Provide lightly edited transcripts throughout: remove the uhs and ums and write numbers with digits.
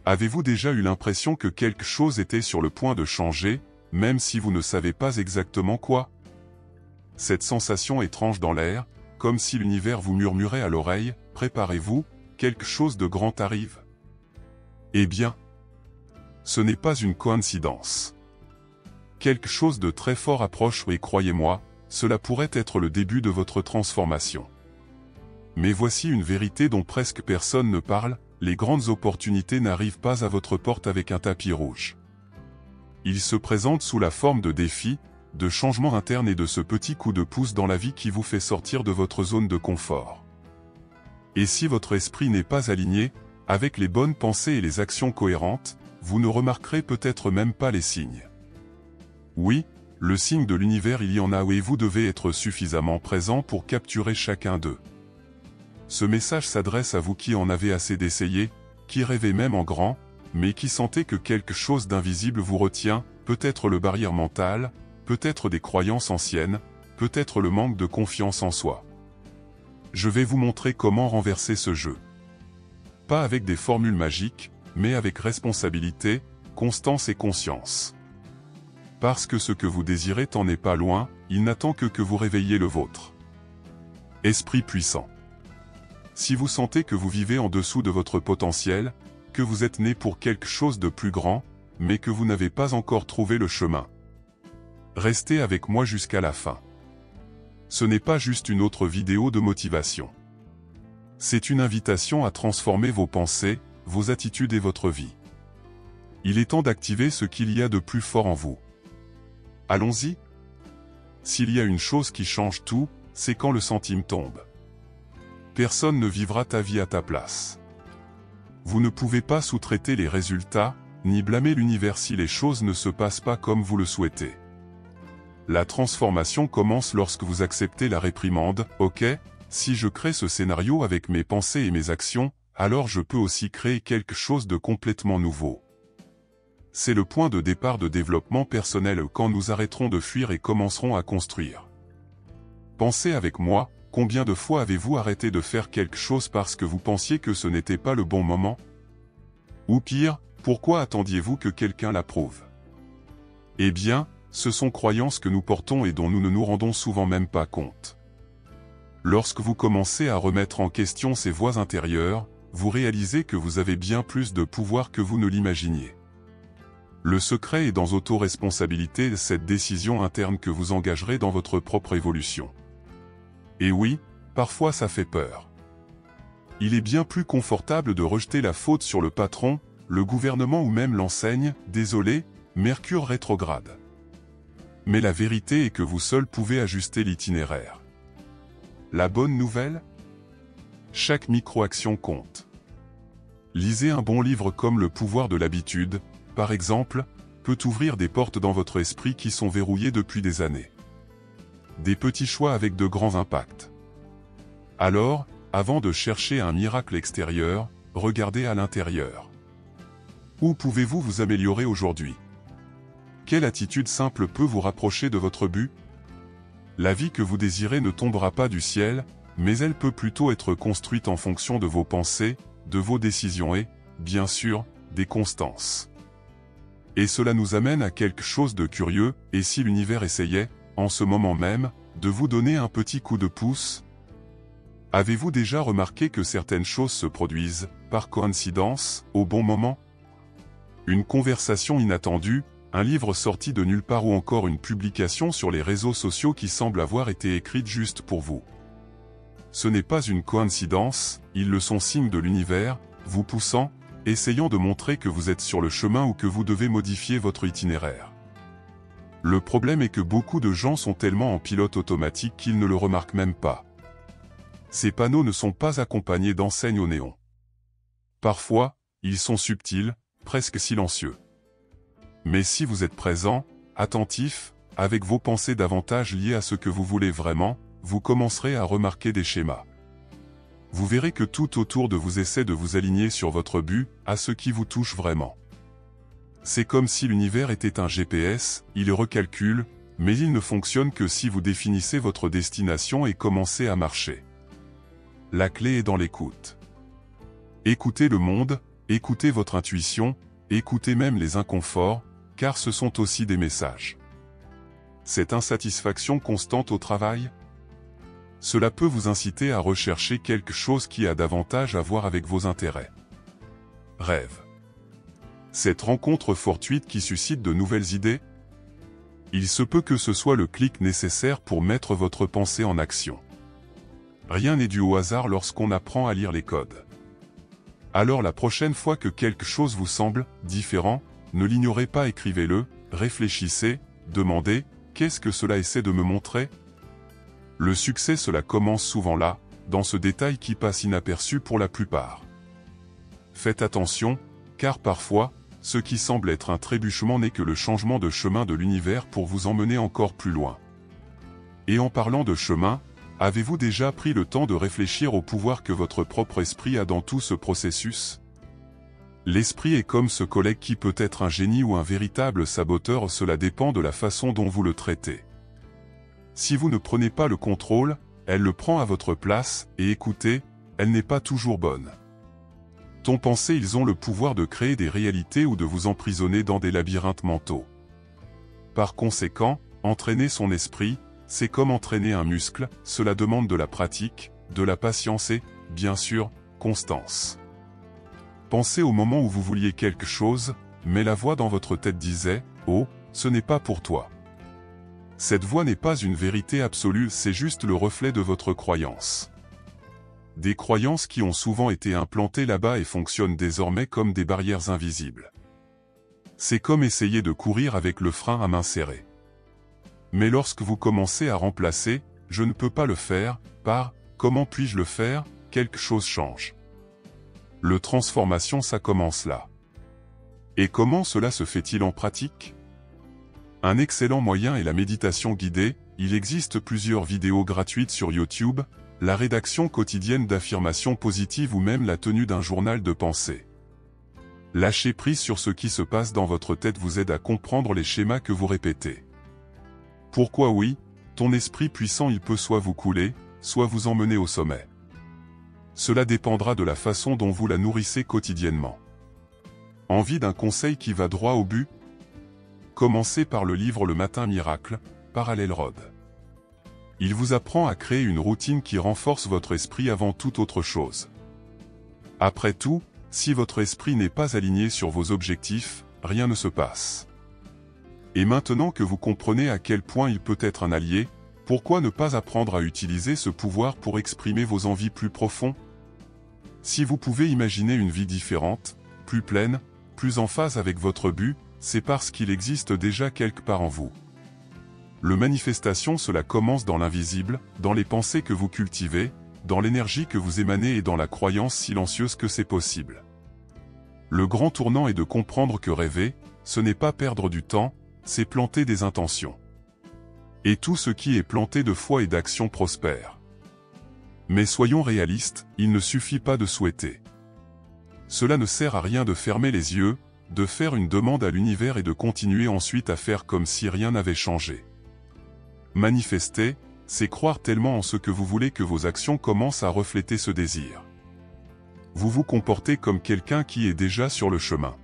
Avez-vous déjà eu l'impression que quelque chose était sur le point de changer, même si vous ne savez pas exactement quoi? Cette sensation étrange dans l'air, comme si l'univers vous murmurait à l'oreille, « Préparez-vous, quelque chose de grand arrive ». Eh bien, ce n'est pas une coïncidence. Quelque chose de très fort approche et croyez-moi, cela pourrait être le début de votre transformation. Mais voici une vérité dont presque personne ne parle, les grandes opportunités n'arrivent pas à votre porte avec un tapis rouge. Ils se présentent sous la forme de défis, de changements internes et de ce petit coup de pouce dans la vie qui vous fait sortir de votre zone de confort. Et si votre esprit n'est pas aligné, avec les bonnes pensées et les actions cohérentes, vous ne remarquerez peut-être même pas les signes. Oui, le signe de l'univers il y en a et vous devez être suffisamment présent pour capturer chacun d'eux. Ce message s'adresse à vous qui en avez assez d'essayer, qui rêvez même en grand, mais qui sentez que quelque chose d'invisible vous retient, peut-être le barrière mental, peut-être des croyances anciennes, peut-être le manque de confiance en soi. Je vais vous montrer comment renverser ce jeu. Pas avec des formules magiques, mais avec responsabilité, constance et conscience. Parce que ce que vous désirez n'en est pas loin, il n'attend que vous réveilliez le vôtre. Esprit puissant. Si vous sentez que vous vivez en dessous de votre potentiel, que vous êtes né pour quelque chose de plus grand, mais que vous n'avez pas encore trouvé le chemin, restez avec moi jusqu'à la fin. Ce n'est pas juste une autre vidéo de motivation. C'est une invitation à transformer vos pensées, vos attitudes et votre vie. Il est temps d'activer ce qu'il y a de plus fort en vous. Allons-y. S'il y a une chose qui change tout, c'est quand le centime tombe. Personne ne vivra ta vie à ta place. Vous ne pouvez pas sous-traiter les résultats, ni blâmer l'univers si les choses ne se passent pas comme vous le souhaitez. La transformation commence lorsque vous acceptez la réprimande. Ok, si je crée ce scénario avec mes pensées et mes actions, alors je peux aussi créer quelque chose de complètement nouveau. C'est le point de départ de développement personnel quand nous arrêterons de fuir et commencerons à construire. Pensez avec moi, combien de fois avez-vous arrêté de faire quelque chose parce que vous pensiez que ce n'était pas le bon moment? Ou pire, pourquoi attendiez-vous que quelqu'un l'approuve? Eh bien, ce sont croyances que nous portons et dont nous ne nous rendons souvent même pas compte. Lorsque vous commencez à remettre en question ces voix intérieures, vous réalisez que vous avez bien plus de pouvoir que vous ne l'imaginiez. Le secret est dans auto-responsabilité, cette décision interne que vous engagerez dans votre propre évolution. Et oui, parfois ça fait peur. Il est bien plus confortable de rejeter la faute sur le patron, le gouvernement ou même l'enseigne, désolé, Mercure rétrograde. Mais la vérité est que vous seul pouvez ajuster l'itinéraire. La bonne nouvelle? Chaque micro-action compte. Lisez un bon livre comme Le pouvoir de l'habitude, par exemple, peut ouvrir des portes dans votre esprit qui sont verrouillées depuis des années. Des petits choix avec de grands impacts. Alors, avant de chercher un miracle extérieur, regardez à l'intérieur. Où pouvez-vous vous améliorer aujourd'hui? Quelle attitude simple peut vous rapprocher de votre but? La vie que vous désirez ne tombera pas du ciel, mais elle peut plutôt être construite en fonction de vos pensées, de vos décisions et, bien sûr, des constances. Et cela nous amène à quelque chose de curieux, et si l'univers essayait, en ce moment même, de vous donner un petit coup de pouce? Avez-vous déjà remarqué que certaines choses se produisent, par coïncidence, au bon moment? Une conversation inattendue, un livre sorti de nulle part ou encore une publication sur les réseaux sociaux qui semble avoir été écrite juste pour vous. Ce n'est pas une coïncidence, ils le sont signes de l'univers, vous poussant, essayant de montrer que vous êtes sur le chemin ou que vous devez modifier votre itinéraire. Le problème est que beaucoup de gens sont tellement en pilote automatique qu'ils ne le remarquent même pas. Ces panneaux ne sont pas accompagnés d'enseignes au néon. Parfois, ils sont subtils, presque silencieux. Mais si vous êtes présent, attentif, avec vos pensées davantage liées à ce que vous voulez vraiment, vous commencerez à remarquer des schémas. Vous verrez que tout autour de vous essaie de vous aligner sur votre but, à ce qui vous touche vraiment. C'est comme si l'univers était un GPS, il recalcule, mais il ne fonctionne que si vous définissez votre destination et commencez à marcher. La clé est dans l'écoute. Écoutez le monde, écoutez votre intuition, écoutez même les inconforts, car ce sont aussi des messages. Cette insatisfaction constante au travail? Cela peut vous inciter à rechercher quelque chose qui a davantage à voir avec vos intérêts. Rêve. Cette rencontre fortuite qui suscite de nouvelles idées? Il se peut que ce soit le clic nécessaire pour mettre votre pensée en action. Rien n'est dû au hasard lorsqu'on apprend à lire les codes. Alors la prochaine fois que quelque chose vous semble différent, ne l'ignorez pas, écrivez-le, réfléchissez, demandez, qu'est-ce que cela essaie de me montrer? Le succès, cela commence souvent là, dans ce détail qui passe inaperçu pour la plupart. Faites attention, car parfois, ce qui semble être un trébuchement n'est que le changement de chemin de l'univers pour vous emmener encore plus loin. Et en parlant de chemin, avez-vous déjà pris le temps de réfléchir au pouvoir que votre propre esprit a dans tout ce processus? L'esprit est comme ce collègue qui peut être un génie ou un véritable saboteur, cela dépend de la façon dont vous le traitez. Si vous ne prenez pas le contrôle, elle le prend à votre place, et écoutez, elle n'est pas toujours bonne. Ton pensée, ils ont le pouvoir de créer des réalités ou de vous emprisonner dans des labyrinthes mentaux. Par conséquent, entraîner son esprit, c'est comme entraîner un muscle, cela demande de la pratique, de la patience et, bien sûr, constance. Pensez au moment où vous vouliez quelque chose, mais la voix dans votre tête disait « Oh, ce n'est pas pour toi ». Cette voix n'est pas une vérité absolue, c'est juste le reflet de votre croyance. Des croyances qui ont souvent été implantées là-bas et fonctionnent désormais comme des barrières invisibles. C'est comme essayer de courir avec le frein à main serrée. Mais lorsque vous commencez à remplacer « je ne peux pas le faire » par « comment puis-je le faire », quelque chose change. Le transformation, ça commence là. Et comment cela se fait-il en pratique? Un excellent moyen est la méditation guidée. Il existe plusieurs vidéos gratuites sur YouTube, la rédaction quotidienne d'affirmations positives ou même la tenue d'un journal de pensée. Lâcher prise sur ce qui se passe dans votre tête vous aide à comprendre les schémas que vous répétez. Pourquoi oui, ton esprit puissant, il peut soit vous couler, soit vous emmener au sommet. Cela dépendra de la façon dont vous la nourrissez quotidiennement. Envie d'un conseil qui va droit au but? Commencez par le livre Le Matin Miracle, par Hal Elrod. Il vous apprend à créer une routine qui renforce votre esprit avant toute autre chose. Après tout, si votre esprit n'est pas aligné sur vos objectifs, rien ne se passe. Et maintenant que vous comprenez à quel point il peut être un allié, pourquoi ne pas apprendre à utiliser ce pouvoir pour exprimer vos envies plus profondes? Si vous pouvez imaginer une vie différente, plus pleine, plus en phase avec votre but, c'est parce qu'il existe déjà quelque part en vous. Le manifestation, cela commence dans l'invisible, dans les pensées que vous cultivez, dans l'énergie que vous émanez et dans la croyance silencieuse que c'est possible. Le grand tournant est de comprendre que rêver, ce n'est pas perdre du temps, c'est planter des intentions. Et tout ce qui est planté de foi et d'action prospère. Mais soyons réalistes, il ne suffit pas de souhaiter. Cela ne sert à rien de fermer les yeux, de faire une demande à l'univers et de continuer ensuite à faire comme si rien n'avait changé. Manifester, c'est croire tellement en ce que vous voulez que vos actions commencent à refléter ce désir. Vous vous comportez comme quelqu'un qui est déjà sur le chemin.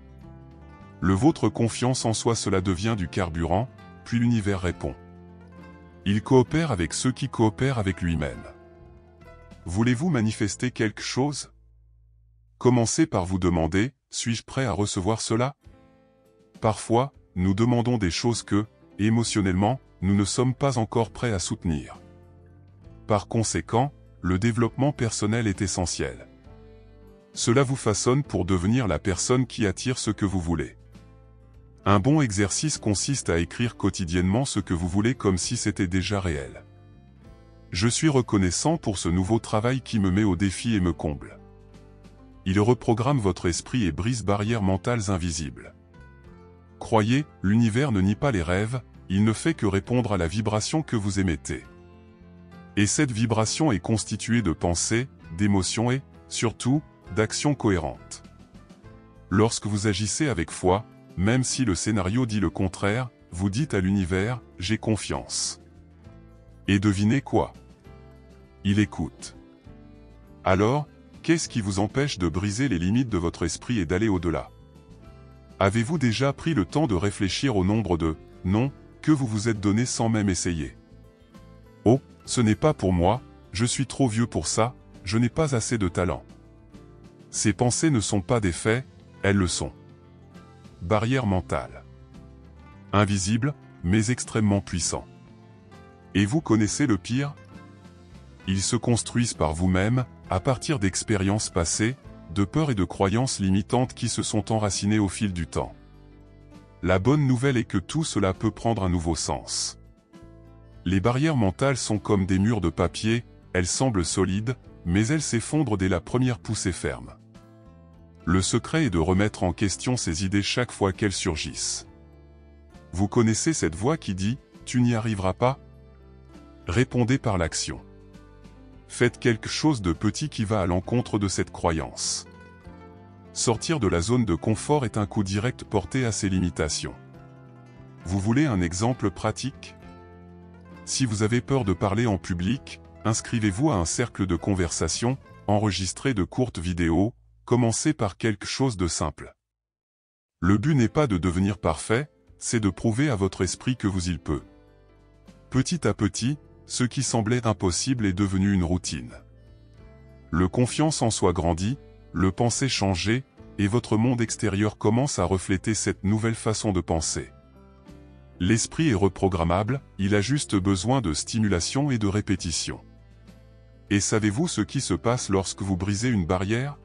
Le vôtre confiance en soi, cela devient du carburant, puis l'univers répond. Il coopère avec ceux qui coopèrent avec lui-même. Voulez-vous manifester quelque chose? Commencez par vous demander, suis-je prêt à recevoir cela? Parfois, nous demandons des choses que, émotionnellement, nous ne sommes pas encore prêts à soutenir. Par conséquent, le développement personnel est essentiel. Cela vous façonne pour devenir la personne qui attire ce que vous voulez. Un bon exercice consiste à écrire quotidiennement ce que vous voulez comme si c'était déjà réel. Je suis reconnaissant pour ce nouveau travail qui me met au défi et me comble. Il reprogramme votre esprit et brise barrières mentales invisibles. Croyez, l'univers ne nie pas les rêves, il ne fait que répondre à la vibration que vous émettez. Et cette vibration est constituée de pensées, d'émotions et, surtout, d'actions cohérentes. Lorsque vous agissez avec foi, même si le scénario dit le contraire, vous dites à l'univers, j'ai confiance. Et devinez quoi? Il écoute. Alors, Qu'est-ce qui vous empêche de briser les limites de votre esprit et d'aller au-delà? Avez-vous déjà pris le temps de réfléchir au nombre de « non » que vous vous êtes donné sans même essayer? Oh, ce n'est pas pour moi, je suis trop vieux pour ça, je n'ai pas assez de talent. Ces pensées ne sont pas des faits, elles le sont. Barrière mentale. Invisible, mais extrêmement puissant. Et vous connaissez le pire? Ils se construisent par vous-même, à partir d'expériences passées, de peurs et de croyances limitantes qui se sont enracinées au fil du temps. La bonne nouvelle est que tout cela peut prendre un nouveau sens. Les barrières mentales sont comme des murs de papier, elles semblent solides, mais elles s'effondrent dès la première poussée ferme. Le secret est de remettre en question ces idées chaque fois qu'elles surgissent. Vous connaissez cette voix qui dit « Tu n'y arriveras pas ?» Répondez par l'action. Faites quelque chose de petit qui va à l'encontre de cette croyance. Sortir de la zone de confort est un coup direct porté à ces limitations. Vous voulez un exemple pratique? Si vous avez peur de parler en public, inscrivez-vous à un cercle de conversation, enregistrez de courtes vidéos, commencez par quelque chose de simple. Le but n'est pas de devenir parfait, c'est de prouver à votre esprit que vous y peut. Petit à petit, ce qui semblait impossible est devenu une routine. Le confiance en soi grandit, le penser changeait, et votre monde extérieur commence à refléter cette nouvelle façon de penser. L'esprit est reprogrammable, il a juste besoin de stimulation et de répétition. Et savez-vous ce qui se passe lorsque vous brisez une barrière?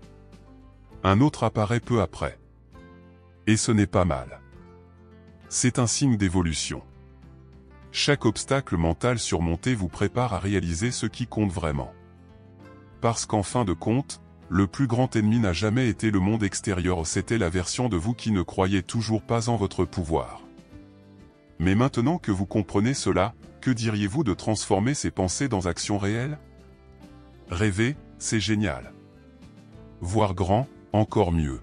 Un autre apparaît peu après. Et ce n'est pas mal. C'est un signe d'évolution. Chaque obstacle mental surmonté vous prépare à réaliser ce qui compte vraiment. Parce qu'en fin de compte, le plus grand ennemi n'a jamais été le monde extérieur, c'était la version de vous qui ne croyait toujours pas en votre pouvoir. Mais maintenant que vous comprenez cela, que diriez-vous de transformer ces pensées dans actions réelles? Rêver, c'est génial. Voir grand, encore mieux.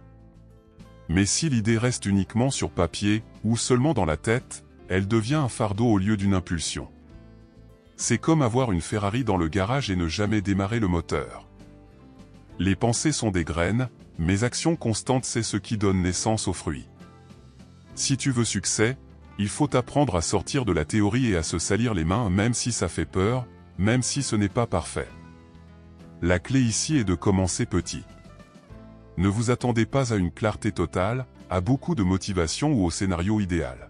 Mais si l'idée reste uniquement sur papier, ou seulement dans la tête, elle devient un fardeau au lieu d'une impulsion. C'est comme avoir une Ferrari dans le garage et ne jamais démarrer le moteur. Les pensées sont des graines, mais actions constantes c'est ce qui donne naissance aux fruits. Si tu veux succès, il faut apprendre à sortir de la théorie et à se salir les mains même si ça fait peur, même si ce n'est pas parfait. La clé ici est de commencer petit. Ne vous attendez pas à une clarté totale, à beaucoup de motivation ou au scénario idéal.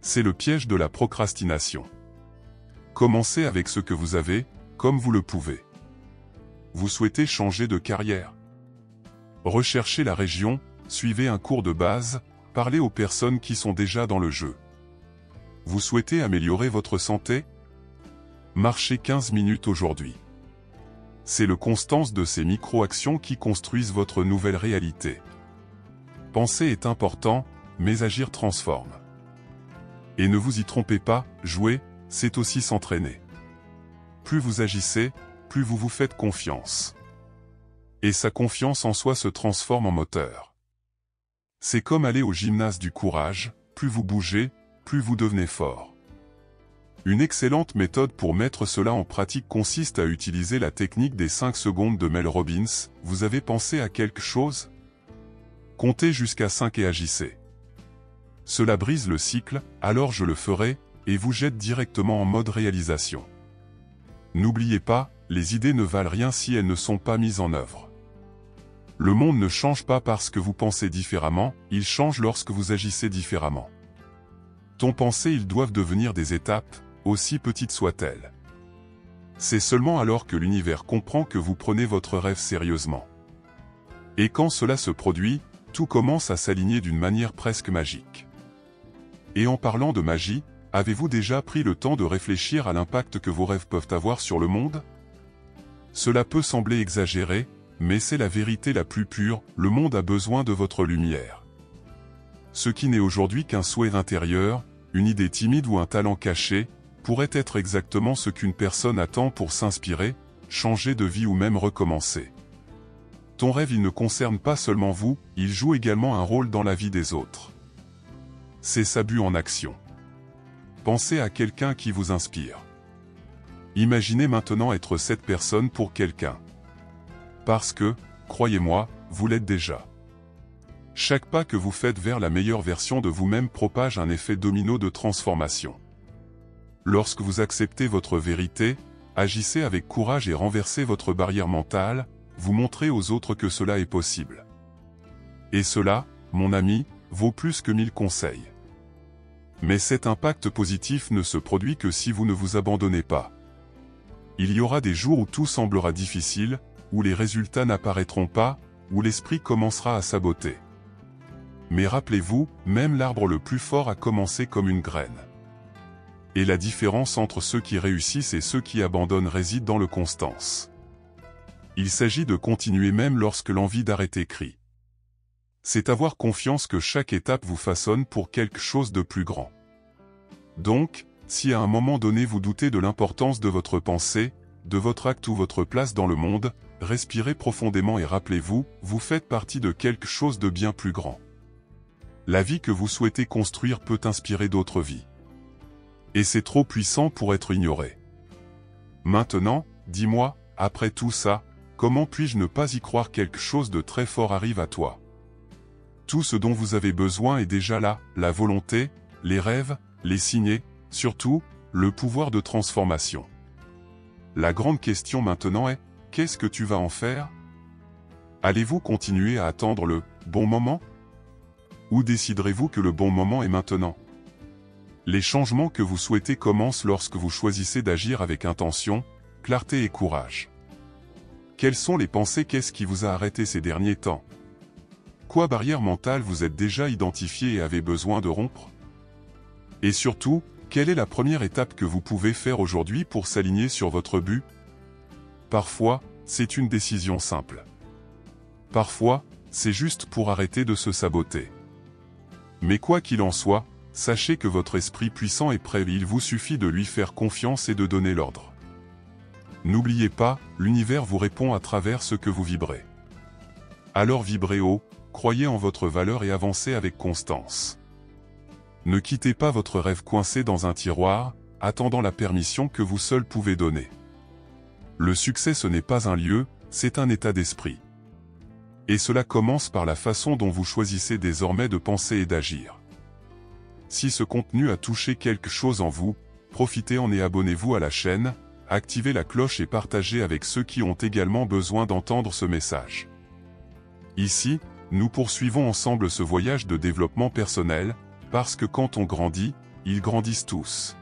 C'est le piège de la procrastination. Commencez avec ce que vous avez, comme vous le pouvez. Vous souhaitez changer de carrière? Recherchez la région, suivez un cours de base, parlez aux personnes qui sont déjà dans le jeu. Vous souhaitez améliorer votre santé? Marchez 15 minutes aujourd'hui. C'est le constance de ces micro-actions qui construisent votre nouvelle réalité. Penser est important, mais agir transforme. Et ne vous y trompez pas, jouer, c'est aussi s'entraîner. Plus vous agissez, plus vous vous faites confiance. Et sa confiance en soi se transforme en moteur. C'est comme aller au gymnase du courage, plus vous bougez, plus vous devenez fort. Une excellente méthode pour mettre cela en pratique consiste à utiliser la technique des 5 secondes de Mel Robbins. Vous avez pensé à quelque chose? Comptez jusqu'à 5 et agissez. Cela brise le cycle, alors je le ferai, et vous jette directement en mode réalisation. N'oubliez pas, les idées ne valent rien si elles ne sont pas mises en œuvre. Le monde ne change pas parce que vous pensez différemment, il change lorsque vous agissez différemment. Ton pensée, ils doivent devenir des étapes, aussi petites soient-elles. C'est seulement alors que l'univers comprend que vous prenez votre rêve sérieusement. Et quand cela se produit, tout commence à s'aligner d'une manière presque magique. Et en parlant de magie, avez-vous déjà pris le temps de réfléchir à l'impact que vos rêves peuvent avoir sur le monde? Cela peut sembler exagéré, mais c'est la vérité la plus pure, le monde a besoin de votre lumière. Ce qui n'est aujourd'hui qu'un souhait intérieur, une idée timide ou un talent caché, pourrait être exactement ce qu'une personne attend pour s'inspirer, changer de vie ou même recommencer. Ton rêve, il ne concerne pas seulement vous, il joue également un rôle dans la vie des autres. C'est sa but en action. Pensez à quelqu'un qui vous inspire. Imaginez maintenant être cette personne pour quelqu'un. Parce que, croyez-moi, vous l'êtes déjà. Chaque pas que vous faites vers la meilleure version de vous-même propage un effet domino de transformation. Lorsque vous acceptez votre vérité, agissez avec courage et renversez votre barrière mentale, vous montrez aux autres que cela est possible. Et cela, mon ami, vaut plus que 1000 conseils. Mais cet impact positif ne se produit que si vous ne vous abandonnez pas. Il y aura des jours où tout semblera difficile, où les résultats n'apparaîtront pas, où l'esprit commencera à saboter. Mais rappelez-vous, même l'arbre le plus fort a commencé comme une graine. Et la différence entre ceux qui réussissent et ceux qui abandonnent réside dans la constance. Il s'agit de continuer même lorsque l'envie d'arrêter crie. C'est avoir confiance que chaque étape vous façonne pour quelque chose de plus grand. Donc, si à un moment donné vous doutez de l'importance de votre pensée, de votre acte ou votre place dans le monde, respirez profondément et rappelez-vous, vous faites partie de quelque chose de bien plus grand. La vie que vous souhaitez construire peut inspirer d'autres vies. Et c'est trop puissant pour être ignoré. Maintenant, dis-moi, après tout ça, comment puis-je ne pas y croire? Quelque chose de très fort arrive à toi. Tout ce dont vous avez besoin est déjà là, la volonté, les rêves, les signes, surtout, le pouvoir de transformation. La grande question maintenant est, qu'est-ce que tu vas en faire? Allez-vous continuer à attendre le bon moment? Ou déciderez-vous que le bon moment est maintenant? Les changements que vous souhaitez commencent lorsque vous choisissez d'agir avec intention, clarté et courage. Quelles sont les pensées? Qu'est-ce qui vous a arrêté ces derniers temps? Quoi barrière mentale vous êtes déjà identifié et avez besoin de rompre? Et surtout, quelle est la première étape que vous pouvez faire aujourd'hui pour s'aligner sur votre but? Parfois, c'est une décision simple. Parfois, c'est juste pour arrêter de se saboter. Mais quoi qu'il en soit, sachez que votre esprit puissant est prêt, il vous suffit de lui faire confiance et de donner l'ordre. N'oubliez pas, l'univers vous répond à travers ce que vous vibrez. Alors vibrez haut, croyez en votre valeur et avancez avec constance. Ne quittez pas votre rêve coincé dans un tiroir, attendant la permission que vous seul pouvez donner. Le succès ce n'est pas un lieu, c'est un état d'esprit. Et cela commence par la façon dont vous choisissez désormais de penser et d'agir. Si ce contenu a touché quelque chose en vous, profitez-en et abonnez-vous à la chaîne, activez la cloche et partagez avec ceux qui ont également besoin d'entendre ce message. Ici, nous poursuivons ensemble ce voyage de développement personnel, parce que quand on grandit, ils grandissent tous.